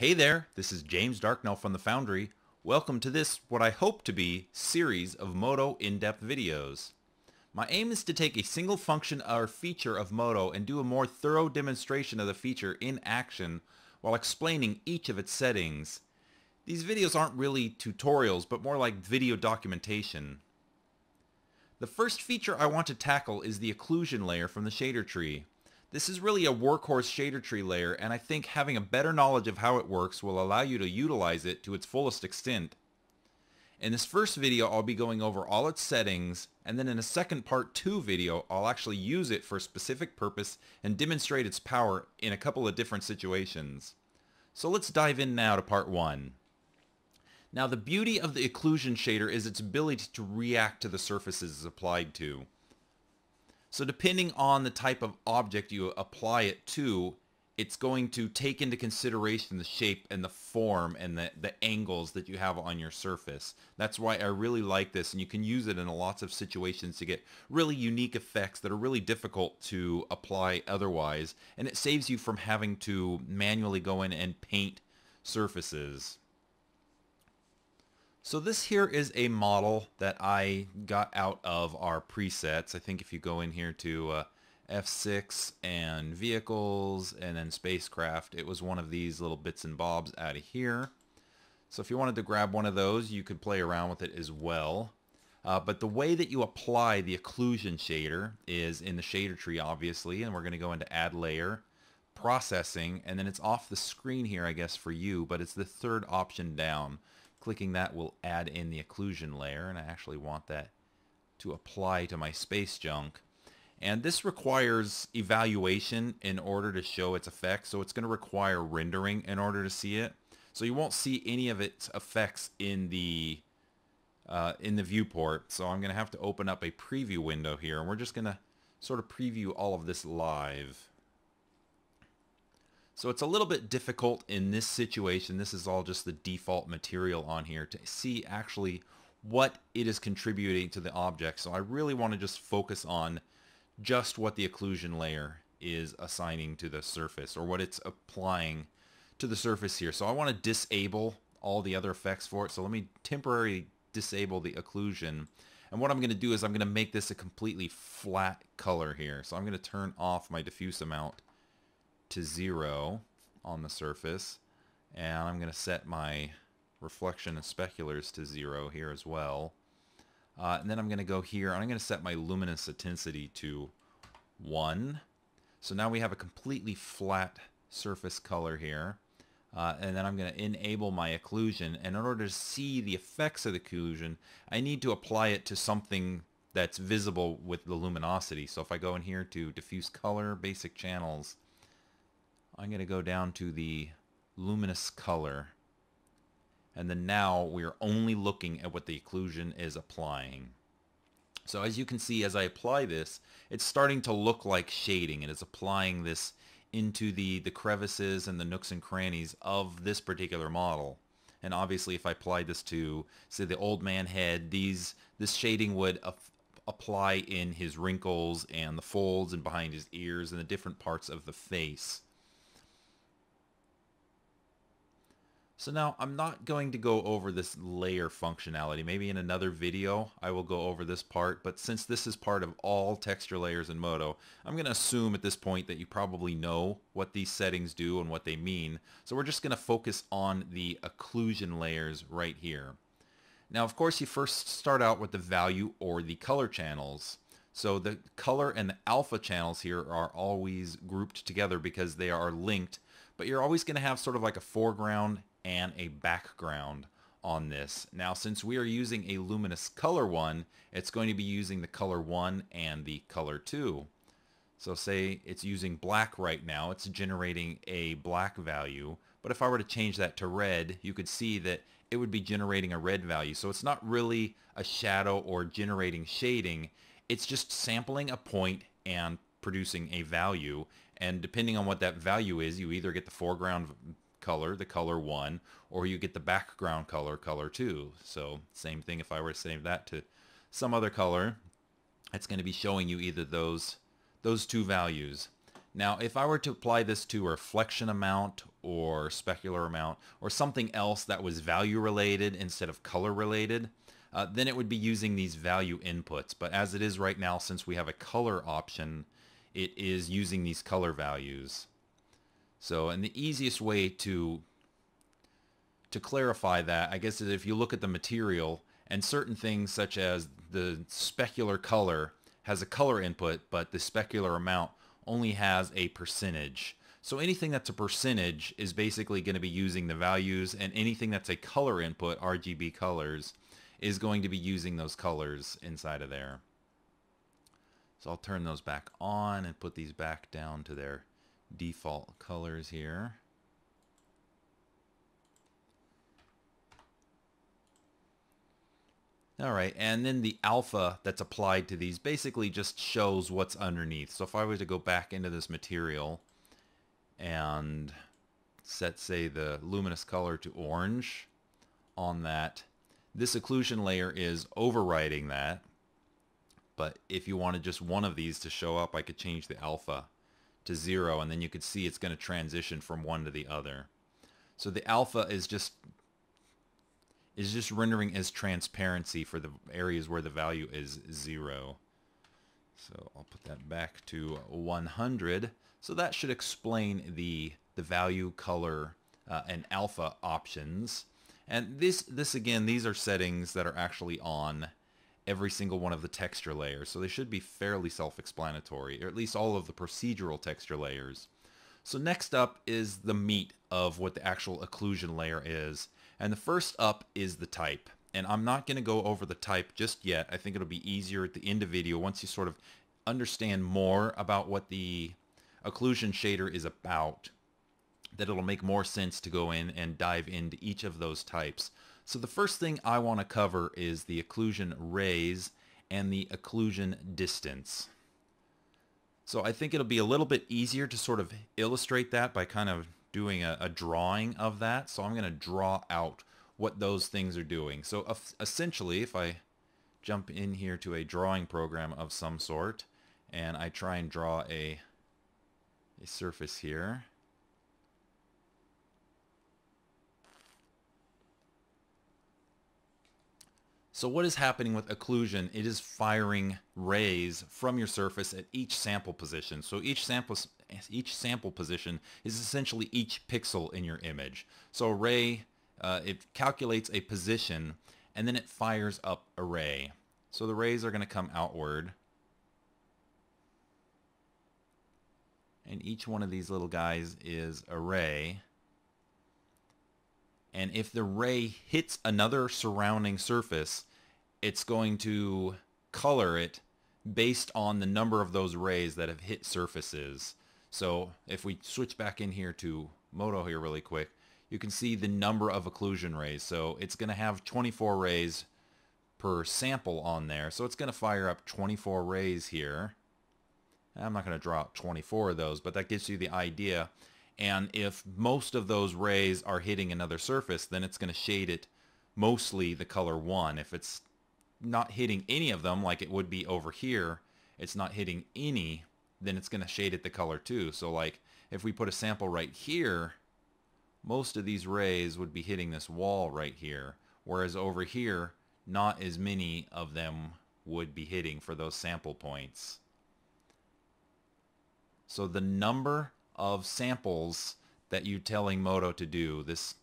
Hey there, this is James Darknell from the Foundry. Welcome to this, what I hope to be, series of Modo in-depth videos. My aim is to take a single function or feature of Modo and do a more thorough demonstration of the feature in action while explaining each of its settings. These videos aren't really tutorials, but more like video documentation. The first feature I want to tackle is the occlusion layer from the shader tree. This is really a workhorse shader tree layer, and I think having a better knowledge of how it works will allow you to utilize it to its fullest extent. In this first video, I'll be going over all its settings, and then in a second part 2 video, I'll actually use it for a specific purpose and demonstrate its power in a couple of different situations. So let's dive in now to part 1. Now the beauty of the occlusion shader is its ability to react to the surfaces it's applied to. So depending on the type of object you apply it to, it's going to take into consideration the shape and the form and the angles that you have on your surface. That's why I really like this, and you can use it in lots of situations to get really unique effects that are really difficult to apply otherwise, and it saves you from having to manually go in and paint surfaces. So this here is a model that I got out of our presets. I think if you go in here to F6 and vehicles and then spacecraft, it was one of these little bits and bobs out of here. So if you wanted to grab one of those, you could play around with it as well. But the way that you apply the occlusion shader is in the shader tree, obviously, and we're going to go into add layer, processing, and then it's off the screen here, I guess, for you, but it's the third option down. Clicking that will add in the occlusion layer, and I actually want that to apply to my space junk. And this requires evaluation in order to show its effects, so it's going to require rendering in order to see it. So you won't see any of its effects in the viewport. So I'm going to have to open up a preview window here, and we're just going to sort of preview all of this live. So it's a little bit difficult in this situation. This is all just the default material on here to see actually what it is contributing to the object. So I really want to just focus on just what the occlusion layer is assigning to the surface, or what it's applying to the surface here. So I want to disable all the other effects for it. So let me temporarily disable the occlusion. And what I'm going to do is I'm going to make this a completely flat color here. So I'm going to turn off my diffuse amount to 0 on the surface, and I'm going to set my reflection and speculars to 0 here as well. And then I'm going to go here and I'm going to set my luminous intensity to 1. So now we have a completely flat surface color here. And then I'm going to enable my occlusion, and in order to see the effects of the occlusion, I need to apply it to something that's visible with the luminosity. So if I go in here to diffuse color, basic channels, I'm going to go down to the luminous color, and then now we're only looking at what the occlusion is applying. So as you can see, as I apply this, it's starting to look like shading. It is applying this into the crevices and the nooks and crannies of this particular model. And obviously if I applied this to, say, the old man head, this shading would apply in his wrinkles and the folds and behind his ears and the different parts of the face. So now I'm not going to go over this layer functionality. Maybe in another video I will go over this part, but since this is part of all texture layers in Modo, I'm going to assume at this point that you probably know what these settings do and what they mean. So we're just going to focus on the occlusion layers right here. Now of course you first start out with the value or the color channels. So the color and the alpha channels here are always grouped together because they are linked, but you're always going to have sort of like a foreground and a background on this. Now since we are using a luminous color one, it's going to be using the color 1 and the color 2. So say it's using black right now, it's generating a black value, but if I were to change that to red, you could see that it would be generating a red value. So it's not really a shadow or generating shading, it's just sampling a point and producing a value, and depending on what that value is, you either get the foreground color, the color 1, or you get the background color, color 2. So same thing if I were to save that to some other color, it's going to be showing you either those two values. Now, if I were to apply this to a reflection amount or specular amount or something else that was value related instead of color related, then it would be using these value inputs. But as it is right now, since we have a color option, it is using these color values. So, and the easiest way to clarify that, I guess, is if you look at the material and certain things such as the specular color has a color input, but the specular amount only has a percentage. So anything that's a percentage is basically going to be using the values, and anything that's a color input, RGB colors, is going to be using those colors inside of there. So I'll turn those back on and put these back down to their default colors here. All right, and then the alpha that's applied to these basically just shows what's underneath. So if I were to go back into this material and set, say, the luminous color to orange on that, this occlusion layer is overriding that. But if you wanted just one of these to show up, I could change the alpha to 0, and then you could see it's going to transition from one to the other. So the alpha is just rendering as transparency for the areas where the value is 0. So I'll put that back to 100. So that should explain the value, color, and alpha options. And this again, these are settings that are actually on every single one of the texture layers. So they should be fairly self-explanatory, or at least all of the procedural texture layers. So next up is the meat of what the actual occlusion layer is. And the first up is the type. And I'm not going to go over the type just yet. I think it'll be easier at the end of the video once you sort of understand more about what the occlusion shader is about, that it'll make more sense to go in and dive into each of those types. So the first thing I want to cover is the occlusion rays and the occlusion distance. So I think it'll be a little bit easier to sort of illustrate that by kind of doing a drawing of that. So I'm going to draw out what those things are doing. So essentially, if I jump in here to a drawing program of some sort and I try and draw a surface here, so what is happening with occlusion? It is firing rays from your surface at each sample position. So each sample position is essentially each pixel in your image. So a ray, it calculates a position and then it fires up a ray. So the rays are going to come outward. And each one of these little guys is a ray. And if the ray hits another surrounding surface, it's going to color it based on the number of those rays that have hit surfaces. So if we switch back in here to Modo here really quick, you can see the number of occlusion rays. So it's going to have 24 rays per sample on there. So it's going to fire up 24 rays here. I'm not going to draw out 24 of those, but that gives you the idea. And if most of those rays are hitting another surface, then it's going to shade it mostly the color 1. If it's not hitting any of them, like it would be over here, it's not hitting any, then it's going to shade it the color 2. So like if we put a sample right here, most of these rays would be hitting this wall right here, whereas over here, not as many of them would be hitting for those sample points. So the number of samples that you're telling Modo to do, this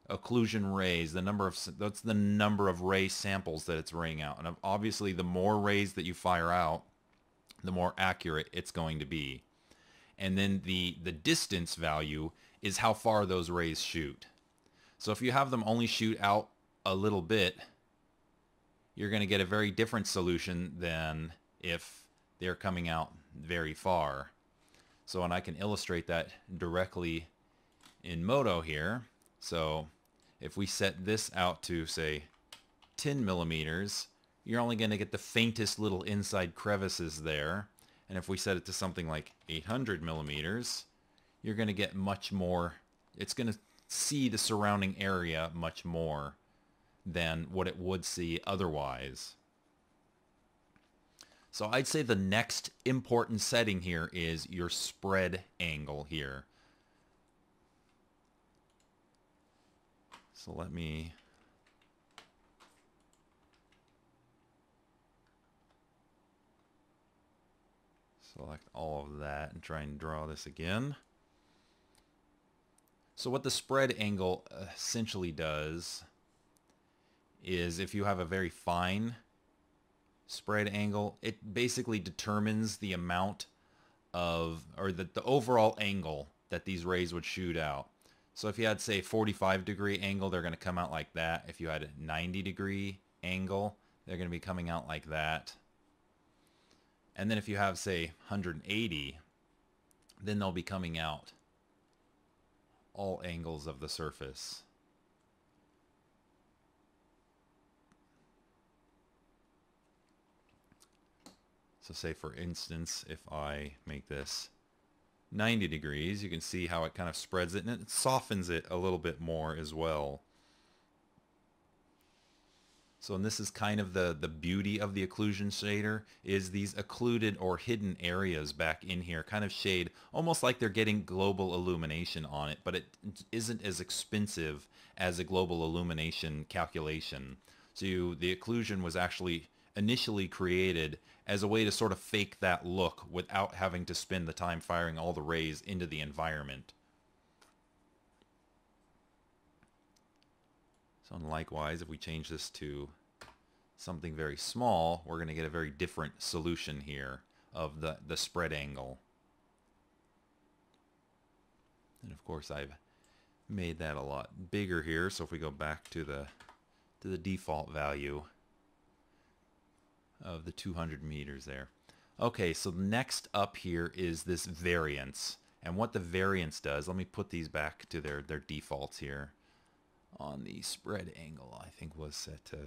occlusion rays, that's the number of ray samples that it's raying out. And obviously the more rays that you fire out, the more accurate it's going to be. And then the distance value is how far those rays shoot. So if you have them only shoot out a little bit, you're going to get a very different solution than if they're coming out very far. So, and I can illustrate that directly in Modo here. So if we set this out to, say, 10 millimeters, you're only going to get the faintest little inside crevices there. And if we set it to something like 800 millimeters, you're going to get much more. It's going to see the surrounding area much more than what it would see otherwise. So I'd say the next important setting here is your spread angle here. So let me select all of that and try and draw this again. So what the spread angle essentially does is, if you have a very fine spread angle, it basically determines the amount of, or the overall angle that these rays would shoot out. So if you had, say, 45-degree angle, they're going to come out like that. If you had a 90-degree angle, they're going to be coming out like that. And then if you have, say, 180, then they'll be coming out all angles of the surface. So say, for instance, if I make this 90 degrees, you can see how it kind of spreads it, and it softens it a little bit more as well. So, and this is kind of the beauty of the occlusion shader, is these occluded or hidden areas back in here kind of shade almost like they're getting global illumination on it, but it isn't as expensive as a global illumination calculation. So the occlusion was actually initially created as a way to sort of fake that look without having to spend the time firing all the rays into the environment. So, and likewise, if we change this to something very small, we're going to get a very different solution here of the spread angle. And of course, I've made that a lot bigger here. So if we go back to the default value of the 200 meters there. Okay, so next up here is this variance. And what the variance does, let me put these back to their defaults here. On the spread angle, I think was set to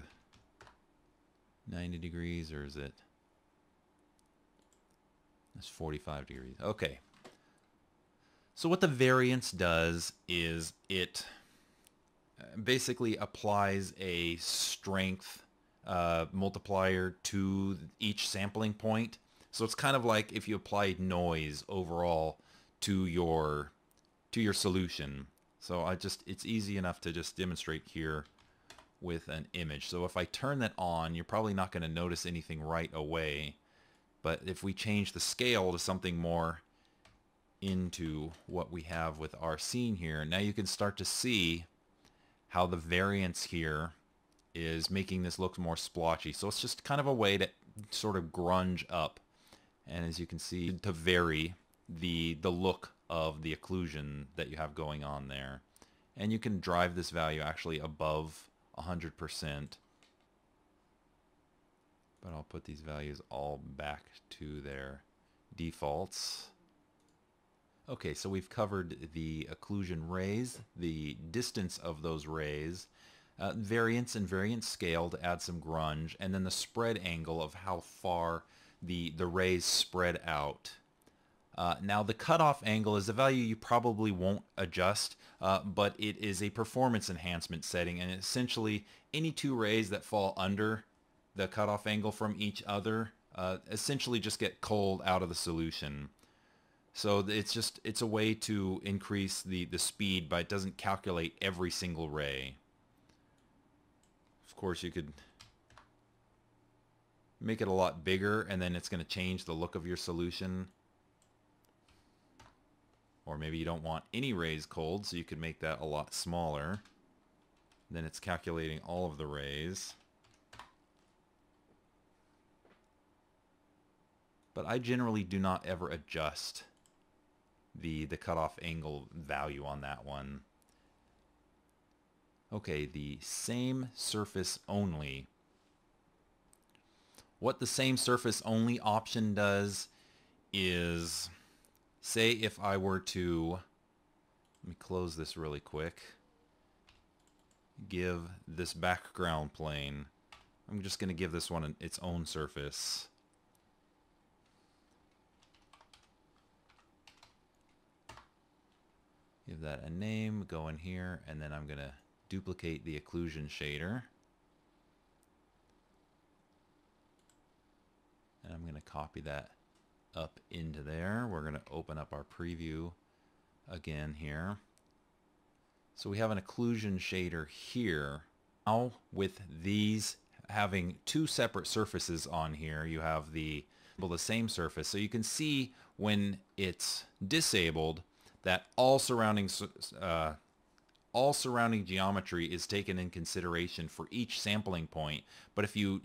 90 degrees, or is it? That's 45 degrees. Okay. So what the variance does is it basically applies a strength multiplier to each sampling point. So it's kind of like if you applied noise overall to your solution. So it's easy enough to just demonstrate here with an image. So if I turn that on, you're probably not going to notice anything right away. But if we change the scale to something more into what we have with our scene here, now you can start to see how the variance here is making this look more splotchy. So it's just kind of a way to sort of grunge up, and as you can see, to vary the look of the occlusion that you have going on there. And you can drive this value actually above 100%. But I'll put these values all back to their defaults. Okay, so we've covered the occlusion rays, the distance of those rays, variance and variance scale to add some grunge, and then the spread angle of how far the rays spread out. Now the cutoff angle is a value you probably won't adjust, but it is a performance enhancement setting, and essentially any two rays that fall under the cutoff angle from each other essentially just get culled out of the solution. So it's a way to increase the speed, but it doesn't calculate every single ray. Of course, you could make it a lot bigger, and then it's going to change the look of your solution. Or maybe you don't want any rays culled, so you could make that a lot smaller. Then it's calculating all of the rays. But I generally do not ever adjust the cutoff angle value on that one. Okay, the same surface only. What the same surface only option does is, say if I were to, let me close this really quick, give this background plane, I'm just going to give this one its own surface. Give that a name, go in here, and then I'm going to duplicate the occlusion shader. And I'm going to copy that up into there. We're going to open up our preview again here. So we have an occlusion shader here. Now with these having two separate surfaces on here, you have the same surface. So you can see when it's disabled that all surrounding geometry is taken in consideration for each sampling point. But if you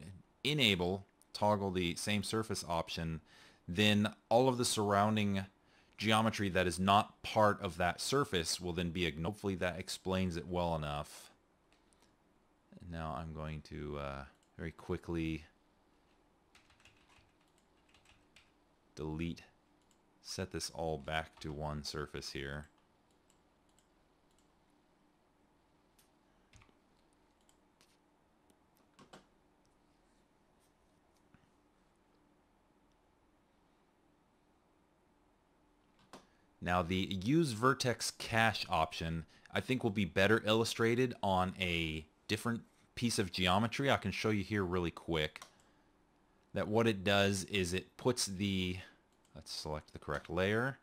toggle the same surface option, then all of the surrounding geometry that is not part of that surface will then be ignored. Hopefully that explains it well enough. Now I'm going to very quickly set this all back to one surface here. Now the use vertex cache option I think will be better illustrated on a different piece of geometry. I can show you here really quick that what it does is it puts let's select the correct layer.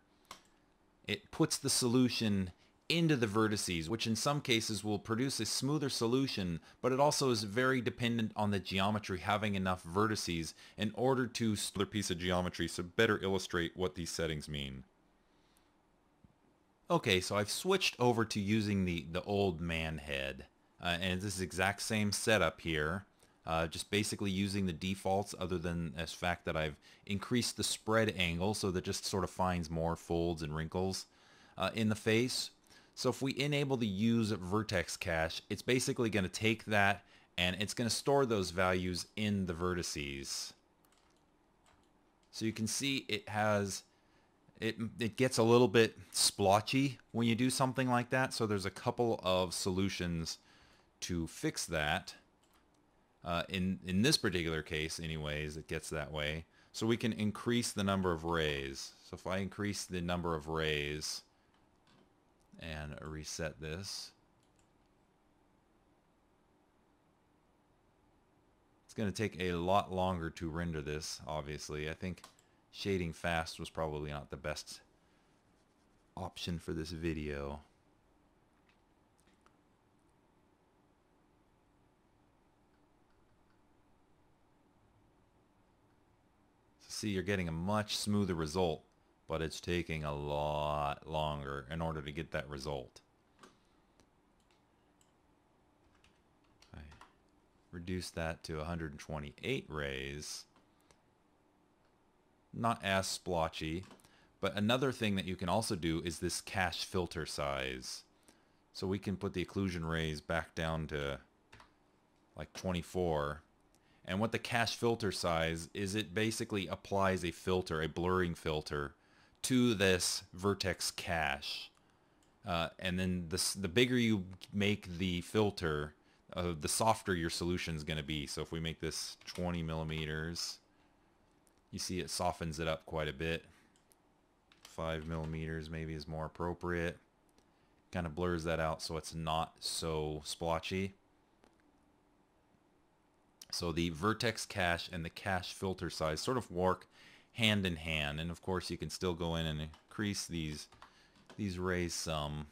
It puts the solution into the vertices, which in some cases will produce a smoother solution, but it also is very dependent on the geometry having enough vertices in order to another piece of geometry to better illustrate what these settings mean. Okay, so I've switched over to using the old man head, and this is the exact same setup here, just basically using the defaults other than the fact that I've increased the spread angle so that just sort of finds more folds and wrinkles in the face. So if we enable the use vertex cache, it's basically going to take that and it's going to store those values in the vertices. So you can see it gets a little bit splotchy when you do something like that. So there's a couple of solutions to fix that. In this particular case, anyways, it gets that way. So we can increase the number of rays. So if I increase the number of rays and reset this, it's going to take a lot longer to render this, obviously. I think shading fast was probably not the best option for this video. So see, you're getting a much smoother result, but it's taking a lot longer in order to get that result. I reduce that to 128 rays. Not as splotchy, but another thing that you can also do is this cache filter size. So we can put the occlusion rays back down to like 24. And what the cache filter size is, it basically applies a filter, a blurring filter, to this vertex cache. And then the bigger you make the filter, the softer your solution is going to be. So if we make this 20 millimeters, you see it softens it up quite a bit. 5 millimeters maybe is more appropriate. Kind of blurs that out so it's not so splotchy. So the vertex cache and the cache filter size sort of work hand in hand. And of course you can still go in and increase these rays some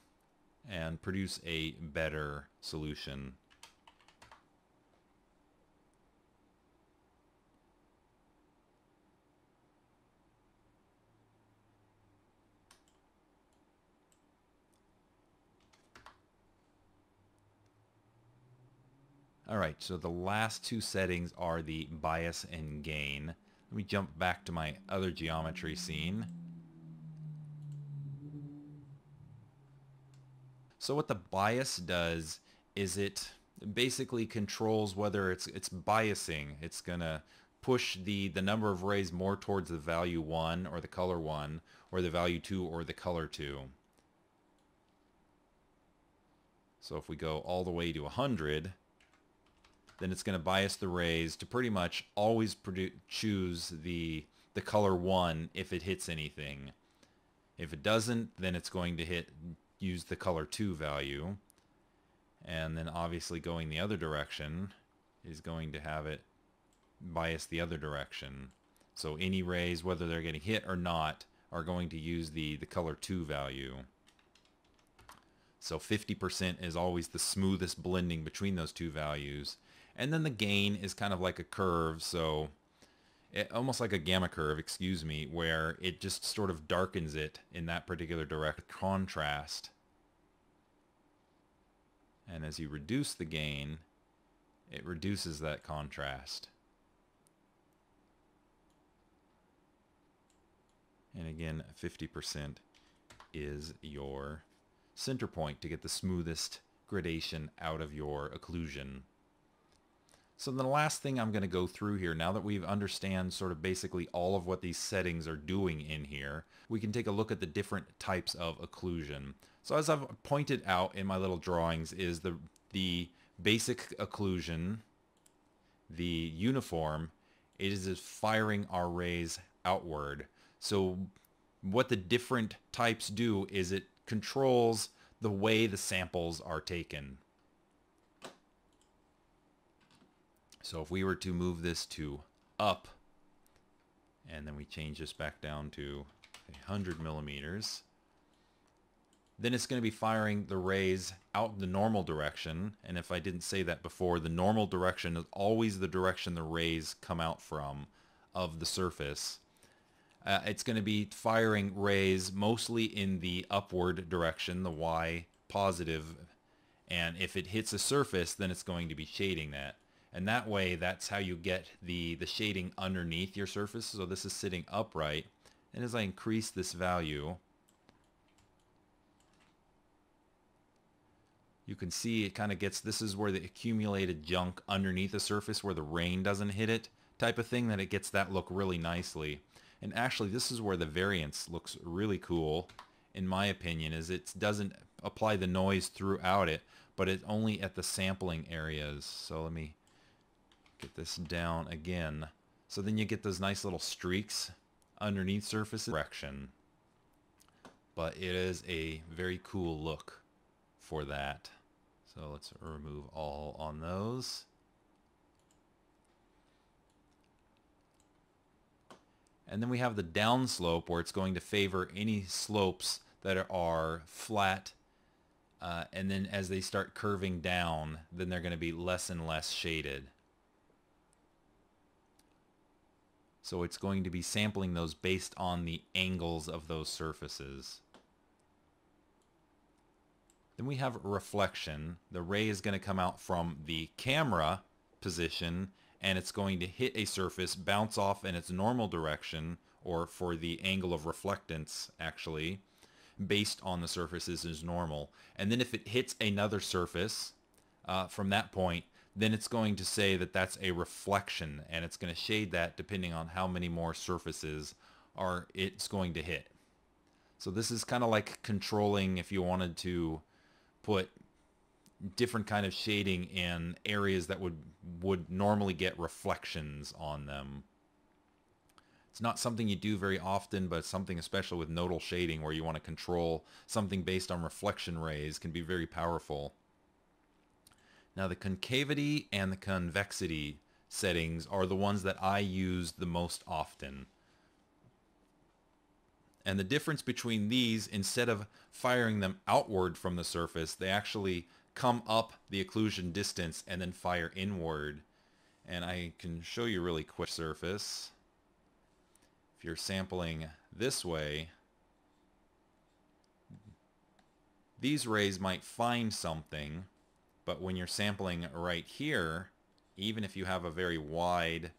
and produce a better solution. Alright, so the last two settings are the bias and gain. Let me jump back to my other geometry scene. So what the bias does is it basically controls whether it's biasing. It's going to push the number of rays more towards the value 1 or the color 1 or the value 2 or the color 2. So if we go all the way to 100, then it's going to bias the rays to pretty much always choose the color 1 if it hits anything. If it doesn't, then it's going to use the color 2 value. And then obviously going the other direction is going to have it bias the other direction. So any rays, whether they're getting hit or not, are going to use the color 2 value. So 50% is always the smoothest blending between those two values. And then the gain is kind of like a curve, so almost like a gamma curve, excuse me, where it just sort of darkens it in that particular direct contrast. And as you reduce the gain, it reduces that contrast. And again, 50% is your center point to get the smoothest gradation out of your occlusion. So the last thing I'm going to go through here, now that we understand sort of basically all of what these settings are doing in here, we can take a look at the different types of occlusion. So as I've pointed out in my little drawings is the basic occlusion, the uniform, it is firing our rays outward. So what the different types do is it controls the way the samples are taken. So if we were to move this to up, and then we change this back down to 100 millimeters, then it's going to be firing the rays out the normal direction. And if I didn't say that before, the normal direction is always the direction the rays come out from of the surface. It's going to be firing rays mostly in the upward direction, the Y positive, and if it hits a surface, then it's going to be shading that. And that way, that's how you get the shading underneath your surface. So this is sitting upright, and as I increase this value, you can see it kind of gets, this is where the accumulated junk underneath the surface where the rain doesn't hit it type of thing, that it gets that look really nicely. And actually this is where the variance looks really cool, in my opinion, is it doesn't apply the noise throughout it, but it's only at the sampling areas. So let me get this down again. So then you get those nice little streaks underneath surfaces direction. But it is a very cool look for that. So let's remove all on those. And then we have the downslope, where it's going to favor any slopes that are flat. And then as they start curving down, then they're going to be less and less shaded. So it's going to be sampling those based on the angles of those surfaces. Then we have reflection. The ray is going to come out from the camera position, and it's going to hit a surface, bounce off in its normal direction, or for the angle of reflectance, actually, based on the surfaces is normal. And then if it hits another surface from that point, then it's going to say that that's a reflection, and it's going to shade that depending on how many more surfaces it's going to hit. So this is kind of like controlling if you wanted to put different kind of shading in areas that would normally get reflections on them. It's not something you do very often, but something especially with nodal shading where you want to control something based on reflection rays can be very powerful. Now the concavity and the convexity settings are the ones that I use the most often. And the difference between these, instead of firing them outward from the surface, they actually come up the occlusion distance and then fire inward. And I can show you really quick surface. If you're sampling this way, these rays might find something, but when you're sampling right here, even if you have a very wide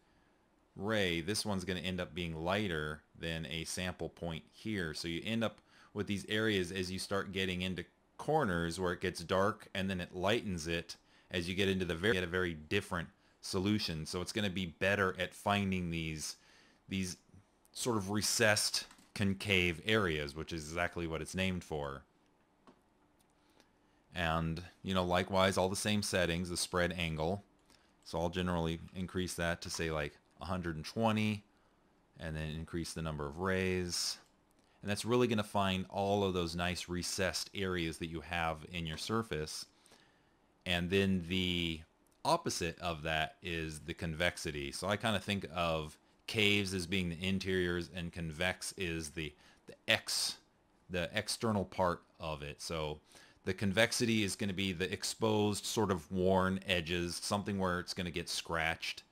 ray, this one's going to end up being lighter than a sample point here. So you end up with these areas as you start getting into corners where it gets dark, and then it lightens it as you get into the get a very different solution. So it's going to be better at finding these sort of recessed concave areas, which is exactly what it's named for. And, you know, likewise, all the same settings, the spread angle. So I'll generally increase that to say like 120, and then increase the number of rays. And that's really going to find all of those nice recessed areas that you have in your surface. And then the opposite of that is the convexity. So I kind of think of concaves as being the interiors, and convex is the external part of it. So the convexity is going to be the exposed, sort of worn edges, something where it's going to get scratched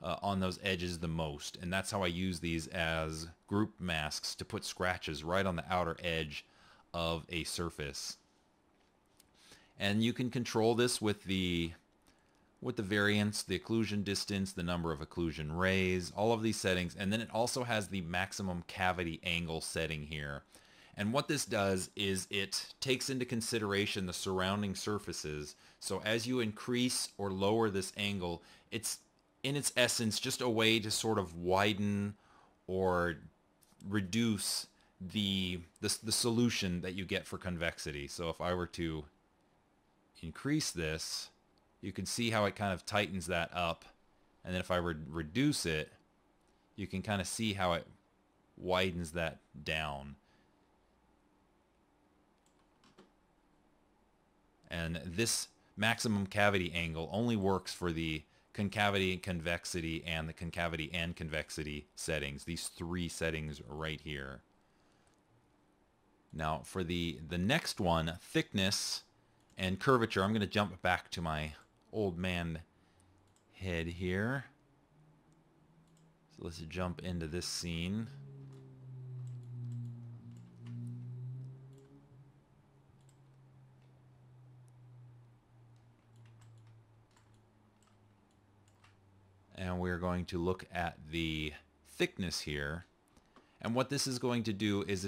on those edges the most. And that's how I use these as group masks, to put scratches right on the outer edge of a surface. And you can control this with the variance, the occlusion distance, the number of occlusion rays, all of these settings. And then it also has the maximum cavity angle setting here. And what this does is it takes into consideration the surrounding surfaces. So as you increase or lower this angle, it's in its essence just a way to sort of widen or reduce the solution that you get for convexity. So if I were to increase this, you can see how it kind of tightens that up. And then if I would reduce it, you can kind of see how it widens that down. And this maximum cavity angle only works for the concavity and convexity and the concavity and convexity settings, these three settings right here. Now for the next one, thickness and curvature, I'm going to jump back to my old man head here. So let's jump into this scene. And we're going to look at the thickness here. And what this is going to do is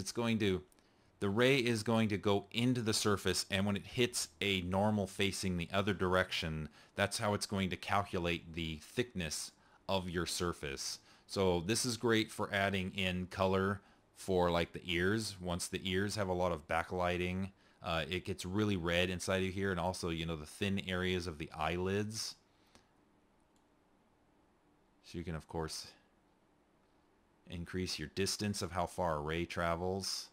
the ray is going to go into the surface, and when it hits a normal facing the other direction, that's how it's going to calculate the thickness of your surface. So this is great for adding in color for like the ears. Once the ears have a lot of backlighting, it gets really red inside of here, and also, you know, the thin areas of the eyelids. So you can, of course, increase your distance of how far a ray travels.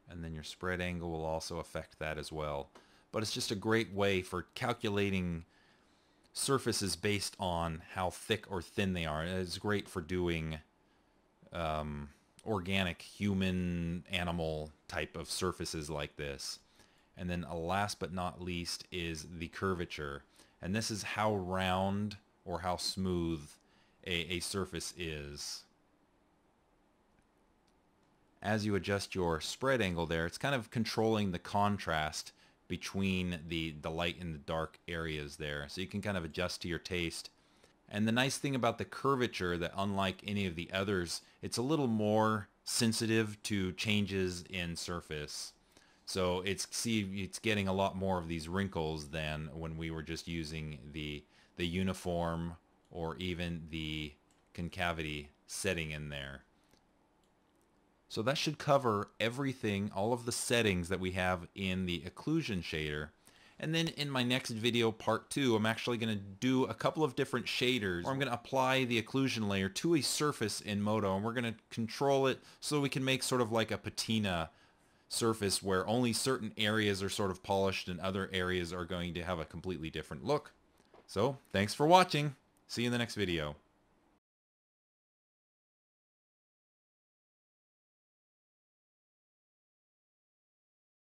And then your spread angle will also affect that as well. But it's just a great way for calculating surfaces based on how thick or thin they are. It's great for doing organic, human, animal type of surfaces like this. And then last but not least is the curvature. And this is how round or how smooth a surface is. As you adjust your spread angle there, it's kind of controlling the contrast between the light and the dark areas there. So you can kind of adjust to your taste. And the nice thing about the curvature, that unlike any of the others, it's a little more sensitive to changes in surface. So it's getting a lot more of these wrinkles than when we were just using the uniform or even the concavity setting in there. So that should cover everything, all of the settings that we have in the occlusion shader. And then in my next video, part 2, I'm actually going to do a couple of different shaders, where I'm going to apply the occlusion layer to a surface in Modo, and we're going to control it so we can make sort of like a patina surface where only certain areas are sort of polished and other areas are going to have a completely different look. So thanks for watching. See you in the next video.